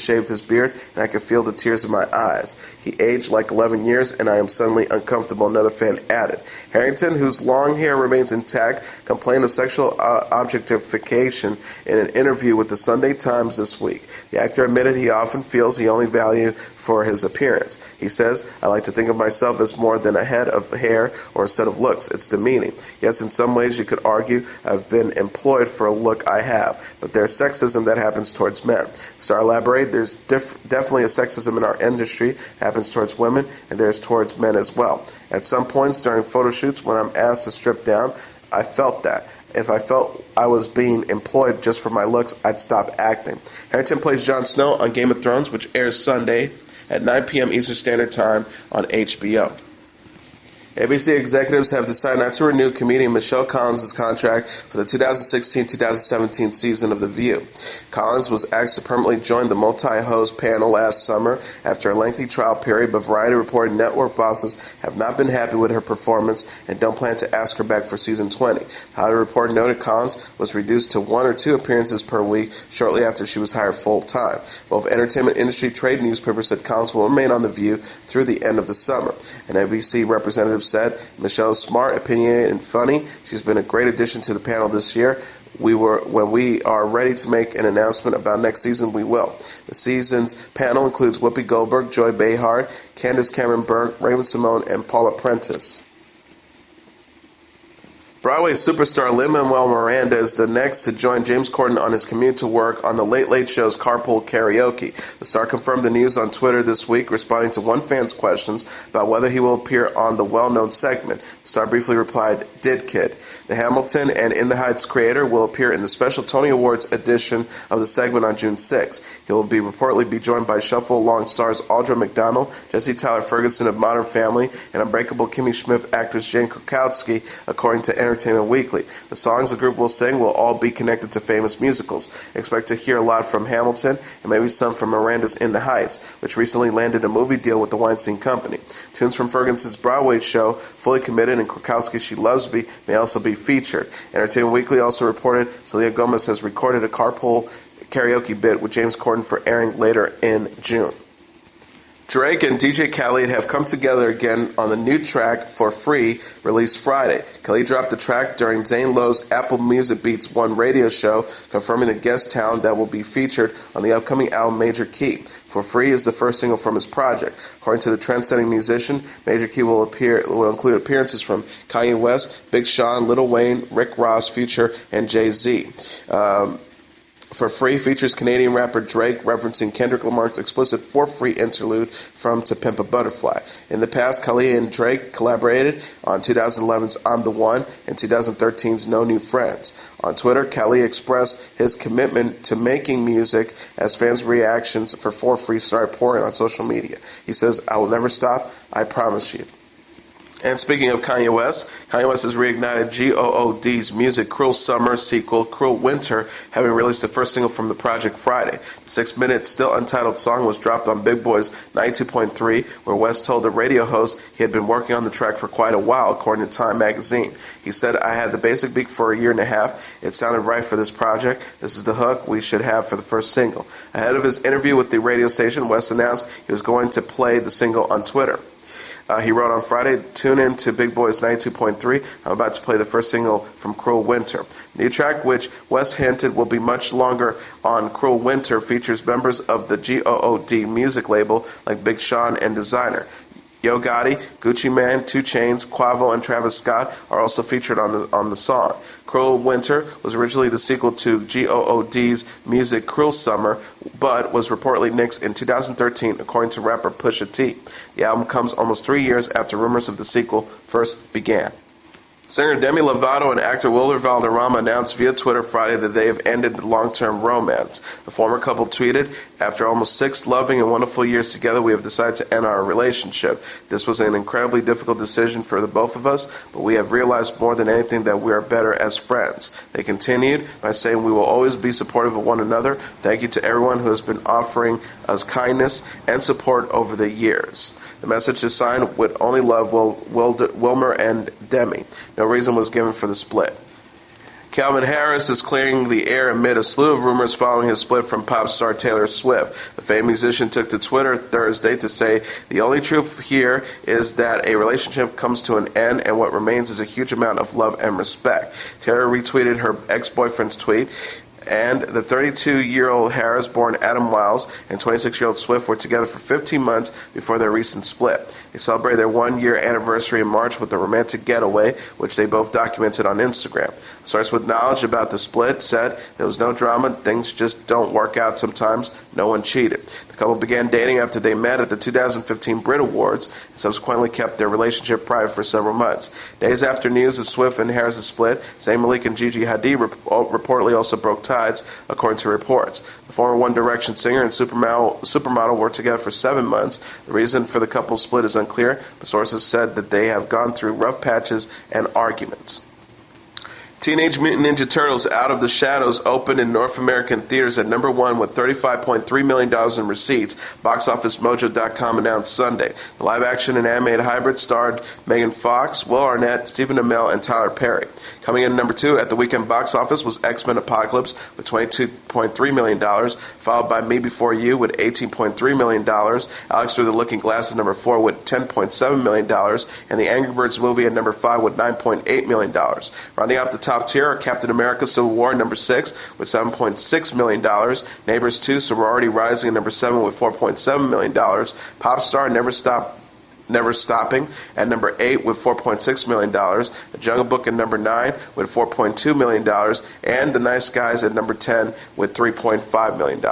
shaved his beard, and I could feel the tears in my eyes. He aged like 11 years, and I am suddenly uncomfortable, another fan added. Harrington, whose long hair remains intact, complained of sexual objectification in an interview with the Sunday Times this week. The actor admitted he often feels he only valued for his appearance. He says, I like to think of myself as more than a head of hair or a set of looks. It's demeaning. Yes, in some ways you could argue I've been employed for a look I have, but there's sexism that happens towards men. So I elaborate, there's definitely a sexism in our industry, happens towards women, and there's towards men as well. At some points during photo shoots when I'm asked to strip down, I felt that. If I felt I was being employed just for my looks, I'd stop acting. Harrington plays Jon Snow on Game of Thrones, which airs Sunday at 9 p.m. Eastern Standard Time on HBO. ABC executives have decided not to renew comedian Michelle Collins' contract for the 2016-2017 season of The View. Collins was asked to permanently join the multi-host panel last summer after a lengthy trial period, but Variety reported network bosses have not been happy with her performance and don't plan to ask her back for season 20. The Hollywood Reporter noted Collins was reduced to 1 or 2 appearances per week shortly after she was hired full-time. Both entertainment industry trade newspapers said Collins will remain on The View through the end of the summer. An ABC representative said, Michelle is smart, opinionated, and funny. She's been a great addition to the panel this year. When we are ready to make an announcement about next season, we will. The season's panel includes Whoopi Goldberg, Joy Behar, Candace Cameron Bure, Raymond Simone, and Paula Prentice. Broadway superstar LinManuel Miranda is the next to join James Corden on his commute to work on The Late Late Show's Carpool Karaoke. The star confirmed the news on Twitter this week, responding to one fan's questions about whether he will appear on the well-known segment. The star briefly replied, "Did kid." The Hamilton and In the Heights creator will appear in the special Tony Awards edition of the segment on June 6. He will reportedly be joined by Shuffle-Along stars Audra McDonald, Jesse Tyler Ferguson of Modern Family, and Unbreakable Kimmy Schmidt actress Jane Krakowski, according to Entertainment Weekly. The songs the group will sing will all be connected to famous musicals. Expect to hear a lot from Hamilton and maybe some from Miranda's In the Heights, which recently landed a movie deal with the Weinstein Company. Tunes from Ferguson's Broadway show, Fully Committed, and Krakowski's She Loves Me may also be featured. Entertainment Weekly also reported Selena Gomez has recorded a carpool karaoke bit with James Corden for airing later in June. Drake and DJ Khaled have come together again on the new track For Free, released Friday. Khaled dropped the track during Zane Lowe's Apple Music Beats 1 radio show, confirming the guest talent that will be featured on the upcoming album Major Key. For Free is the first single from his project. According to the trend-setting musician, Major Key will include appearances from Kanye West, Big Sean, Lil Wayne, Rick Ross, Future, and Jay-Z. For Free features Canadian rapper Drake referencing Kendrick Lamar's explicit For Free interlude from To Pimp a Butterfly. In the past, Khalid and Drake collaborated on 2011's I'm the One and 2013's No New Friends. On Twitter, Khalid expressed his commitment to making music as fans' reactions for Free started pouring on social media. He says, I will never stop, I promise you. And speaking of Kanye West has reignited G.O.O.D's music Cruel Summer sequel, Cruel Winter, having released the first single from the project Friday. The 6-minute, still untitled song was dropped on Big Boy's 92.3, where West told the radio host he had been working on the track for quite a while, according to Time magazine. He said, I had the basic beat for a year and a half. It sounded right for this project. This is the hook we should have for the first single. Ahead of his interview with the radio station, West announced he was going to play the single on Twitter. He wrote on Friday, tune in to Big Boy's 92.3. I'm about to play the first single from Cruel Winter. The new track, which West hinted will be much longer on Cruel Winter, features members of the G.O.O.D. music label like Big Sean and Designer. Yo Gotti, Gucci Mane, 2 Chainz, Quavo, and Travis Scott are also featured on the song. Cruel Winter was originally the sequel to G.O.O.D's music Cruel Summer, but was reportedly nixed in 2013, according to rapper Pusha T. The album comes almost 3 years after rumors of the sequel first began. Singer Demi Lovato and actor Wilder Valderrama announced via Twitter Friday that they have ended long-term romance. The former couple tweeted, after almost 6 loving and wonderful years together, we have decided to end our relationship. This was an incredibly difficult decision for the both of us, but we have realized more than anything that we are better as friends. They continued by saying, we will always be supportive of one another. Thank you to everyone who has been offering us kindness and support over the years. The message is signed with only love, Wilmer and Demi. No reason was given for the split. Calvin Harris is clearing the air amid a slew of rumors following his split from pop star Taylor Swift. The famed musician took to Twitter Thursday to say, "The only truth here is that a relationship comes to an end and what remains is a huge amount of love and respect." Taylor retweeted her ex-boyfriend's tweet. And the 32-year-old Harris, born Adam Wiles, and 26-year-old Swift were together for 15 months before their recent split. They celebrated their one-year anniversary in March with a romantic getaway, which they both documented on Instagram. Sources with knowledge about the split said there was no drama, things just don't work out sometimes, no one cheated. The couple began dating after they met at the 2015 Brit Awards and subsequently kept their relationship private for several months. Days after news of Swift and Harris' split, Zayn Malik and Gigi Hadid reportedly also broke ties, according to reports. The former One Direction singer and supermodel were together for 7 months. The reason for the couple's split is unclear, but sources said that they have gone through rough patches and arguments. Teenage Mutant Ninja Turtles Out of the Shadows opened in North American theaters at number 1 with $35.3 million in receipts, BoxOfficeMojo.com announced Sunday. The live-action and animated hybrid starred Megan Fox, Will Arnett, Stephen Amell, and Tyler Perry. Coming in number 2 at the weekend box office was X-Men Apocalypse with $22.3 million, followed by Me Before You with $18.3 million, Alex Through the Looking Glass at number 4 with $10.7 million, and The Angry Birds movie at number 5 with $9.8 million. Rounding out the top tier are Captain America Civil War number 6 with $7.6 million, Neighbors 2 Sorority Rising at number 7 with $4.7 million, Popstar Never Stopping at number 8 with $4.6 million, The Jungle Book at number 9 with $4.2 million, and The Nice Guys at number 10 with $3.5 million.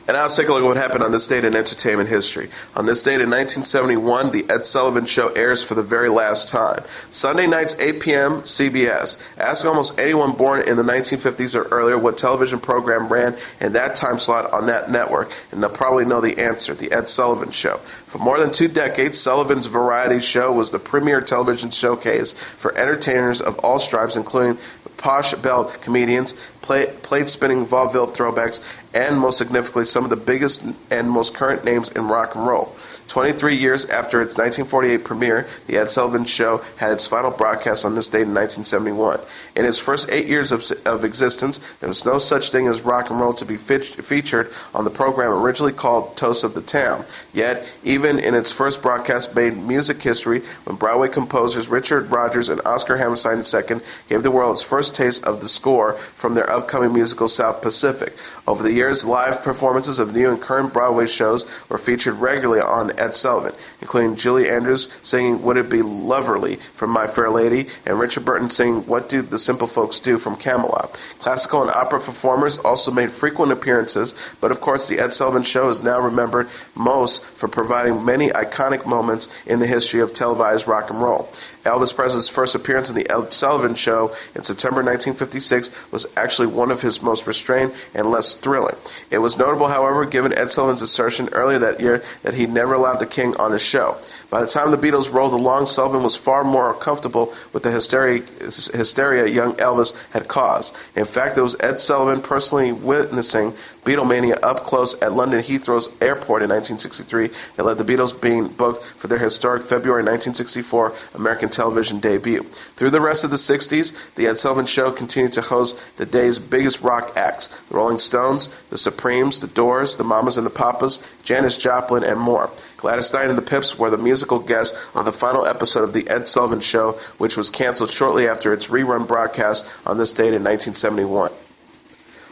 And now let's take a look at what happened on this date in entertainment history. On this date in 1971, The Ed Sullivan Show airs for the very last time. Sunday nights, 8 p.m., CBS. Ask almost anyone born in the 1950s or earlier what television program ran in that time slot on that network, and they'll probably know the answer, The Ed Sullivan Show. For more than 2 decades, Sullivan's variety show was the premier television showcase for entertainers of all stripes, including posh belt comedians, plate-spinning vaudeville throwbacks, and most significantly, some of the biggest and most current names in rock and roll. 23 years after its 1948 premiere, The Ed Sullivan Show had its final broadcast on this date in 1971. In its first 8 years of existence, there was no such thing as rock and roll to be featured on the program originally called Toast of the Town. Yet, even in its first broadcast made music history when Broadway composers Richard Rodgers and Oscar Hammerstein II gave the world its first taste of the score from their upcoming musical South Pacific. Over the years, live performances of new and current Broadway shows were featured regularly on Ed Sullivan, including Julie Andrews singing Would It Be Loverly from My Fair Lady, and Richard Burton singing What Do the Simple Folks Do from Camelot. Classical and opera performers also made frequent appearances, but of course the Ed Sullivan Show is now remembered most for providing many iconic moments in the history of televised rock and roll. Elvis Presley's first appearance in The Ed Sullivan Show in September 1956 was actually one of his most restrained and less thrilling. It was notable, however, given Ed Sullivan's assertion earlier that year that he never allowed the King on his show. By the time the Beatles rolled along, Sullivan was far more comfortable with the hysteria young Elvis had caused. In fact, it was Ed Sullivan personally witnessing Beatlemania up close at London Heathrow's airport in 1963 that led the Beatles being booked for their historic February 1964 American television debut. Through the rest of the 60s, The Ed Sullivan Show continued to host the day's biggest rock acts, the Rolling Stones, the Supremes, the Doors, the Mamas and the Papas, Janis Joplin, and more. Gladys Knight and the Pips were the musical guests on the final episode of The Ed Sullivan Show, which was canceled shortly after its rerun broadcast on this date in 1971.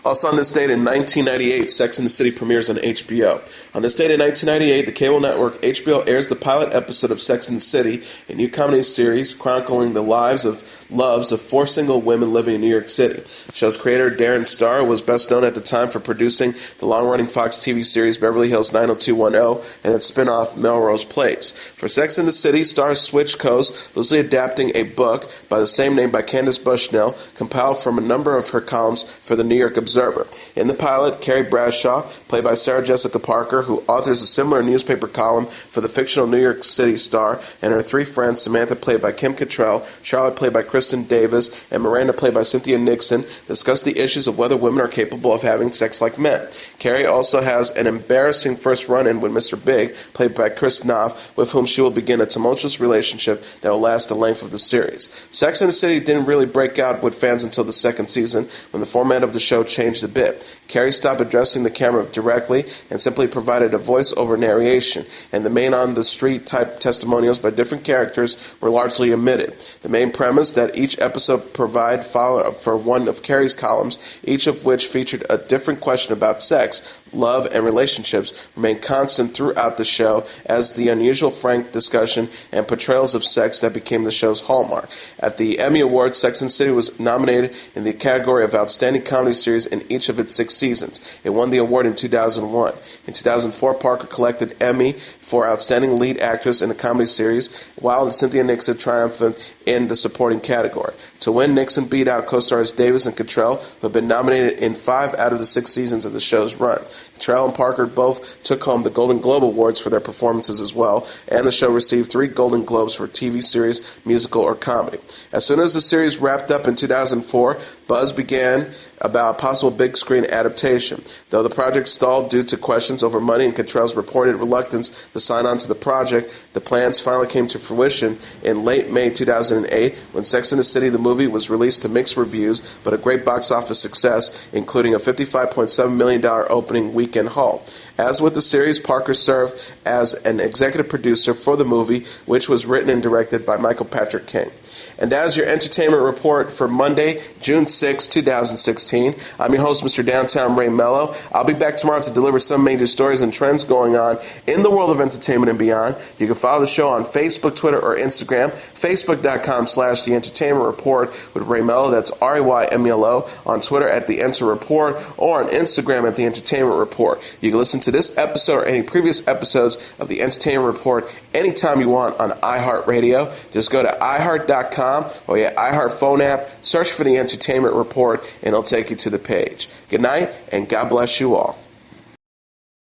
Also on this date in 1998, Sex and the City premieres on HBO. On this date in 1998, the cable network HBO airs the pilot episode of Sex and the City, a new comedy series chronicling the loves of 4 single women living in New York City. The show's creator, Darren Star, was best known at the time for producing the long-running Fox TV series Beverly Hills 90210 and its spin-off Melrose Place. For Sex and the City, Star switched coasts, loosely adapting a book by the same name by Candace Bushnell, compiled from a number of her columns for the New York Observer. Observer. In the pilot, Carrie Bradshaw, played by Sarah Jessica Parker, who authors a similar newspaper column for the fictional New York City Star, and her three friends, Samantha, played by Kim Cattrall, Charlotte, played by Kristen Davis, and Miranda, played by Cynthia Nixon, discuss the issues of whether women are capable of having sex like men. Carrie also has an embarrassing first run-in with Mr. Big, played by Chris Knopf, with whom she will begin a tumultuous relationship that will last the length of the series. Sex and the City didn't really break out with fans until the second season, when the format of the show changed a bit. Carrie stopped addressing the camera directly and simply provided a voice-over narration, and the main on-the-street type testimonials by different characters were largely omitted. The main premise that each episode provide follow-up for one of Carrie's columns, each of which featured a different question about sex, love, and relationships, remained constant throughout the show as the unusual frank discussion and portrayals of sex that became the show's hallmark. At the Emmy Awards, Sex and the City was nominated in the category of Outstanding Comedy Series in each of its 6 seasons. It won the award in 2001. In 2004, Parker collected Emmy for Outstanding Lead Actress in a Comedy Series, while Cynthia Nixon triumphed in the supporting category. To win, Nixon beat out co-stars Davis and Cattrall, who have been nominated in 5 out of the 6 seasons of the show's run. Cattrall and Parker both took home the Golden Globe Awards for their performances as well, and the show received 3 Golden Globes for TV series, musical, or comedy. As soon as the series wrapped up in 2004, buzz began about a possible big screen adaptation. Though the project stalled due to questions over money and Cattrall's reported reluctance to sign on to the project, the plans finally came to fruition in late May 2008 when Sex and the City the movie was released to mixed reviews but a great box office success, including a $55.7 million opening weekend haul. As with the series, Parker served as an executive producer for the movie, which was written and directed by Michael Patrick King. And that is your entertainment report for Monday, June 6, 2016. I'm your host, Mr. Downtown Ray Melo. I'll be back tomorrow to deliver some major stories and trends going on in the world of entertainment and beyond. You can follow the show on Facebook, Twitter, or Instagram. Facebook.com/The Entertainment Report with Ray Melo. That's RAYMELO. On Twitter at The Enter Report, or on Instagram at The Entertainment Report. You can listen to this episode or any previous episodes of The Entertainment Report anytime you want on iHeartRadio. Just go to iHeart.com or your iHeart phone app, search for The Entertainment Report, and it'll take you to the page. Good night, and God bless you all.